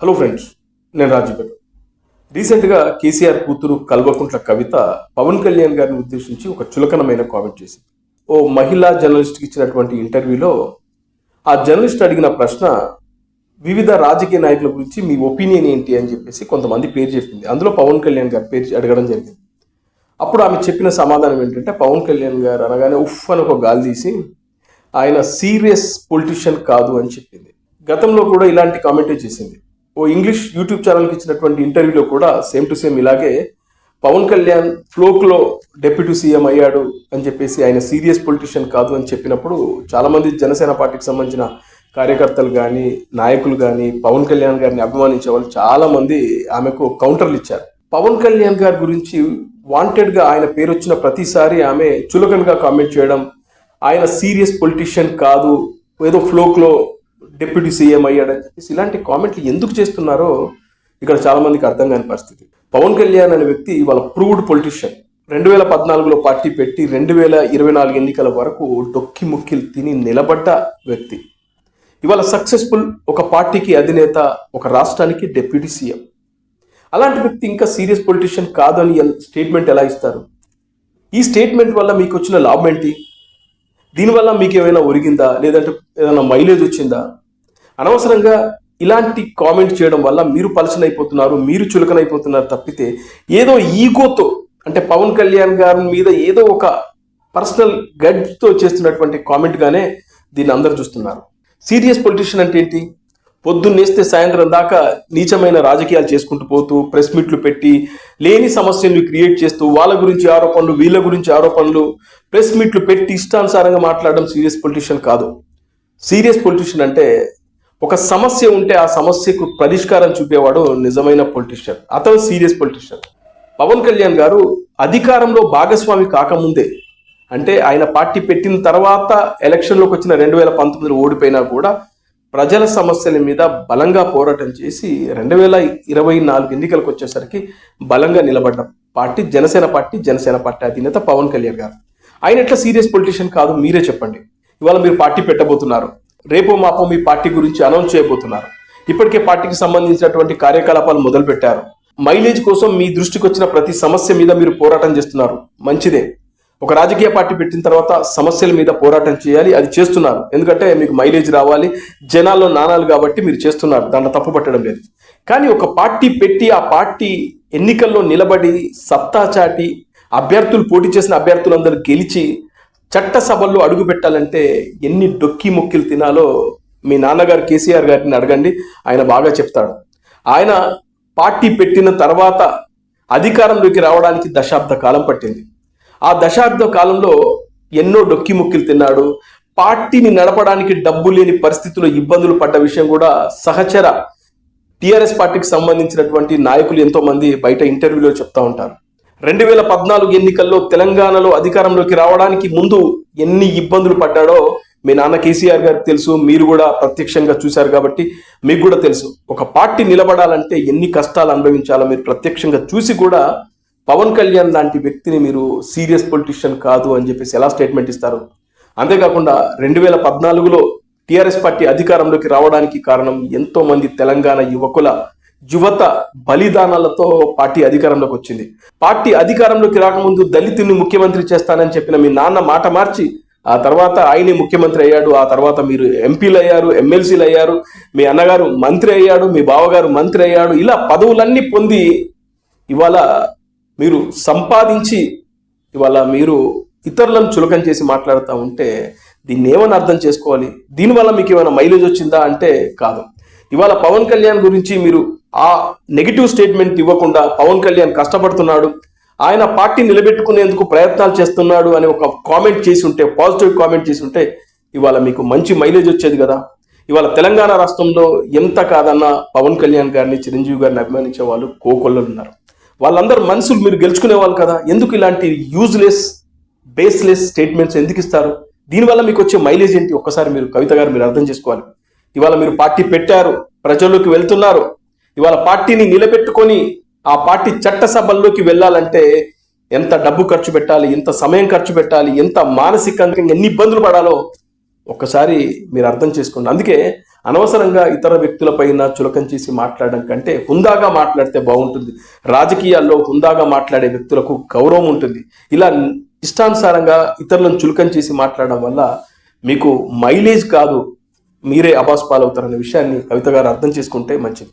Hello friends, నేను రాజీపేట. రీసెంట్గా కేసీఆర్ కూతురు కల్వకుంట్ల కవిత పవన్ కళ్యాణ్ గారిని ఉద్దేశించి ఒక చులకనమైన కామెంట్ చేసింది. ఓ మహిళా జర్నలిస్ట్కి ఇచ్చినటువంటి ఇంటర్వ్యూలో ఆ జర్నలిస్ట్ అడిగిన ప్రశ్న వివిధ రాజకీయ నాయకుల గురించి మీ ఒపీనియన్ ఏంటి అని చెప్పేసి కొంతమంది పేరు చెప్పింది. అందులో పవన్ కళ్యాణ్ గారి పేరు అడగడం జరిగింది. అప్పుడు ఆమె చెప్పిన సమాధానం ఏంటంటే, పవన్ కళ్యాణ్ గారు అనగానే ఉఫ్ అని ఒక గాలి తీసి ఆయన సీరియస్ పొలిటీషియన్ కాదు అని చెప్పింది. గతంలో కూడా ఇలాంటి కామెంటే చేసింది. ఓ ఇంగ్లీష్ యూట్యూబ్ ఛానల్కి ఇచ్చినటువంటి ఇంటర్వ్యూలో కూడా సేమ్ టు సేమ్ ఇలాగే పవన్ కళ్యాణ్ ఫ్లోక్లో డిప్యూటీ సీఎం అయ్యాడు అని చెప్పేసి ఆయన సీరియస్ పొలిటీషియన్ కాదు అని చెప్పినప్పుడు చాలామంది జనసేన పార్టీకి సంబంధించిన కార్యకర్తలు కానీ నాయకులు కానీ పవన్ కళ్యాణ్ గారిని అభిమానించే వాళ్ళు చాలామంది ఆమెకు కౌంటర్లు ఇచ్చారు. పవన్ కళ్యాణ్ గారి గురించి వాంటెడ్గా ఆయన పేరు వచ్చిన ప్రతిసారి ఆమె చులకనగా కామెంట్ చేయడం, ఆయన సీరియస్ పొలిటీషియన్ కాదు, ఏదో ఫ్లోక్లో డిప్యూటీ సీఎం అయ్యాడని చెప్పేసి ఇలాంటి కామెంట్లు ఎందుకు చేస్తున్నారో ఇక్కడ చాలా మందికి అర్థం కాని పరిస్థితి. పవన్ కళ్యాణ్ అనే వ్యక్తి ఇవాళ ప్రూవ్డ్ పొలిటీషియన్. 2014లో పార్టీ పెట్టి 2024 ఎన్నికల వరకు డొక్కి ముక్కిలు తిని నిలబడ్డ వ్యక్తి. ఇవాళ సక్సెస్ఫుల్, ఒక పార్టీకి అధినేత, ఒక రాష్ట్రానికి డిప్యూటీ సీఎం. అలాంటి వ్యక్తి ఇంకా సీరియస్ పొలిటీషియన్ కాదు అని స్టేట్మెంట్ ఎలా ఇస్తారు? ఈ స్టేట్మెంట్ వల్ల మీకు వచ్చిన లాభం ఏంటి? దీనివల్ల మీకు ఏమైనా ఒరిగిందా, లేదంటే ఏదైనా మైలేజ్ వచ్చిందా? అనవసరంగా ఇలాంటి కామెంట్ చేయడం వల్ల మీరు పలచనైపోతున్నారు, మీరు చులకనైపోతున్నారు తప్పితే ఏదో ఈగోతో, అంటే పవన్ కళ్యాణ్ గారి మీద ఏదో ఒక పర్సనల్ గడ్తో చేస్తున్నటువంటి కామెంట్గానే దీన్ని అందరూ చూస్తున్నారు. సీరియస్ పొలిటీషియన్ అంటే ఏంటి? పొద్దున్నేస్తే సాయంత్రం దాకా నీచమైన రాజకీయాలు చేసుకుంటూ పోతూ ప్రెస్ మీట్లు పెట్టి లేని సమస్యలను క్రియేట్ చేస్తూ వాళ్ళ గురించి ఆరోపణలు, వీళ్ళ గురించి ఆరోపణలు, ప్రెస్ మీట్లు పెట్టి ఇష్టానుసారంగా మాట్లాడడం సీరియస్ పొలిటీషియన్ కాదు. సీరియస్ పొలిటీషియన్ అంటే ఒక సమస్య ఉంటే ఆ సమస్యకు పరిష్కారం చూపేవాడు నిజమైన పొలిటీషియన్. అతను సీరియస్ పొలిటీషియన్. పవన్ కళ్యాణ్ గారు అధికారంలో భాగస్వామి కాకముందే, అంటే ఆయన పార్టీ పెట్టిన తర్వాత ఎలక్షన్లోకి వచ్చిన 2019 ఓడిపోయినా కూడా ప్రజల సమస్యల మీద బలంగా పోరాటం చేసి 2024 ఎన్నికలకు వచ్చేసరికి బలంగా నిలబడ్డ party Janasena party. Janasena party అధినేత పవన్ కళ్యాణ్ గారు. ఆయన ఎట్లా సీరియస్ పొలిటీషియన్ కాదు? మీరే చెప్పండి. ఇవాళ మీరు పార్టీ పెట్టబోతున్నారు, రేపో మాపో మీ పార్టీ గురించి అనౌన్స్ చేయబోతున్నారు. ఇప్పటికే పార్టీకి సంబంధించినటువంటి కార్యకలాపాలు మొదలు పెట్టారు. మైలేజ్ కోసం మీ దృష్టికి వచ్చిన ప్రతి సమస్య మీద మీరు పోరాటం చేస్తున్నారు, మంచిదే. ఒక రాజకీయ పార్టీ పెట్టిన తర్వాత సమస్యల మీద పోరాటం చేయాలి, అది చేస్తున్నారు. ఎందుకంటే మీకు మైలేజ్ రావాలి, జనాల్లో నాణాలు కాబట్టి మీరు చేస్తున్నారు, దాంట్లో తప్పు పట్టడం లేదు. కానీ ఒక పార్టీ పెట్టి ఆ పార్టీ ఎన్నికల్లో నిలబడి సత్తా చాటి అభ్యర్థులు, పోటీ చేసిన అభ్యర్థులందరూ గెలిచి చట్టసభల్లో అడుగు పెట్టాలంటే ఎన్ని డొక్కి ముక్కిలు తినాలో మీ నాన్నగారు కేసీఆర్ గారిని అడగండి, ఆయన బాగా చెప్తాడు. ఆయన పార్టీ పెట్టిన తర్వాత అధికారంలోకి రావడానికి దశాబ్ద కాలం పట్టింది. ఆ దశాబ్ద కాలంలో ఎన్నో డొక్కి ముక్కిలు తిన్నాడు. పార్టీని నడపడానికి డబ్బు లేని పరిస్థితుల్లో ఇబ్బందులు పడ్డ విషయం కూడా సహచర టీఆర్ఎస్ పార్టీకి సంబంధించినటువంటి నాయకులు ఎంతో మంది బయట ఇంటర్వ్యూలో చెప్తా ఉంటారు. 2014 ఎన్నికల్లో తెలంగాణలో అధికారంలోకి రావడానికి ముందు ఎన్ని ఇబ్బందులు పడ్డాడో మీ నాన్న కేసీఆర్ గారికి తెలుసు, మీరు కూడా ప్రత్యక్షంగా చూశారు కాబట్టి మీకు కూడా తెలుసు. ఒక పార్టీ నిలబడాలంటే ఎన్ని కష్టాలు అనుభవించాలో మీరు ప్రత్యక్షంగా చూసి కూడా పవన్ కళ్యాణ్ లాంటి వ్యక్తిని మీరు సీరియస్ పొలిటీషియన్ కాదు అని చెప్పేసి ఎలా స్టేట్మెంట్ ఇస్తారు? అంతేకాకుండా 2014లో టీఆర్ఎస్ పార్టీ అధికారంలోకి రావడానికి కారణం ఎంతో మంది తెలంగాణ యువత బలిదానాలతో పార్టీ అధికారంలోకి వచ్చింది. పార్టీ అధికారంలోకి రాకముందు దళితుని ముఖ్యమంత్రి చేస్తానని చెప్పిన మీ నాన్న మాట మార్చి ఆ తర్వాత ఆయనే ముఖ్యమంత్రి అయ్యాడు. ఆ తర్వాత మీరు ఎంపీలు అయ్యారు, ఎమ్మెల్సీలు అయ్యారు, మీ అన్నగారు మంత్రి అయ్యాడు, మీ బావగారు మంత్రి అయ్యాడు. ఇలా పదవులన్నీ పొంది ఇవాళ మీరు సంపాదించి ఇవాళ మీరు ఇతరులను చులకన చేసి మాట్లాడుతూ ఉంటే దీన్ని ఏమని అర్థం చేసుకోవాలి? దీనివల్ల మీకు ఏమైనా మైలేజ్ వచ్చిందా అంటే కాదు. ఇవాళ పవన్ కళ్యాణ్ గురించి మీరు ఆ నెగిటివ్ స్టేట్మెంట్ ఇవ్వకుండా పవన్ కళ్యాణ్ కష్టపడుతున్నాడు, ఆయన పార్టీ నిలబెట్టుకునేందుకు ప్రయత్నాలు చేస్తున్నాడు అని ఒక కామెంట్ చేసి ఉంటే, పాజిటివ్ కామెంట్ చేసి ఉంటే ఇవాళ మీకు మంచి మైలేజ్ వచ్చేది కదా. ఇవాళ తెలంగాణ రాష్ట్రంలో ఎంత కాదన్నా పవన్ కళ్యాణ్ గారిని, చిరంజీవి గారిని అభిమానించే వాళ్ళు కోకొల్లలు ఉన్నారు. వాళ్ళందరూ మనసులు మీరు గెలుచుకునే వాళ్ళు కదా. ఎందుకు ఇలాంటి యూజ్లెస్, బేస్లెస్ స్టేట్మెంట్స్ ఎందుకు ఇస్తారు? దీనివల్ల మీకు వచ్చే మైలేజ్ ఏంటి? ఒక్కసారి మీరు కవిత గారు మీరు అర్థం చేసుకోవాలి. ఇవాళ మీరు పార్టీ పెట్టారు, ప్రజల్లోకి వెళ్తున్నారు. ఇవాళ పార్టీని నిలబెట్టుకొని ఆ పార్టీ చట్టసభల్లోకి వెళ్ళాలంటే ఎంత డబ్బు ఖర్చు పెట్టాలి, ఎంత సమయం ఖర్చు పెట్టాలి, ఎంత మానసికంగా ఎన్ని ఇబ్బందులు పడాలో ఒక్కసారి మీరు అర్థం చేసుకోండి. అందుకే అనవసరంగా ఇతర వ్యక్తులపైన చులకం చేసి మాట్లాడడం కంటే హుందాగా మాట్లాడితే బాగుంటుంది. రాజకీయాల్లో హుందాగా మాట్లాడే వ్యక్తులకు గౌరవం ఉంటుంది. ఇలా ఇష్టానుసారంగా ఇతరులను చులకం చేసి మాట్లాడడం వల్ల మీకు మైలేజ్ కాదు, మీరే అబాస్ పాలవుతారనే విషయాన్ని కవిత గారు అర్థం చేసుకుంటే మంచిది.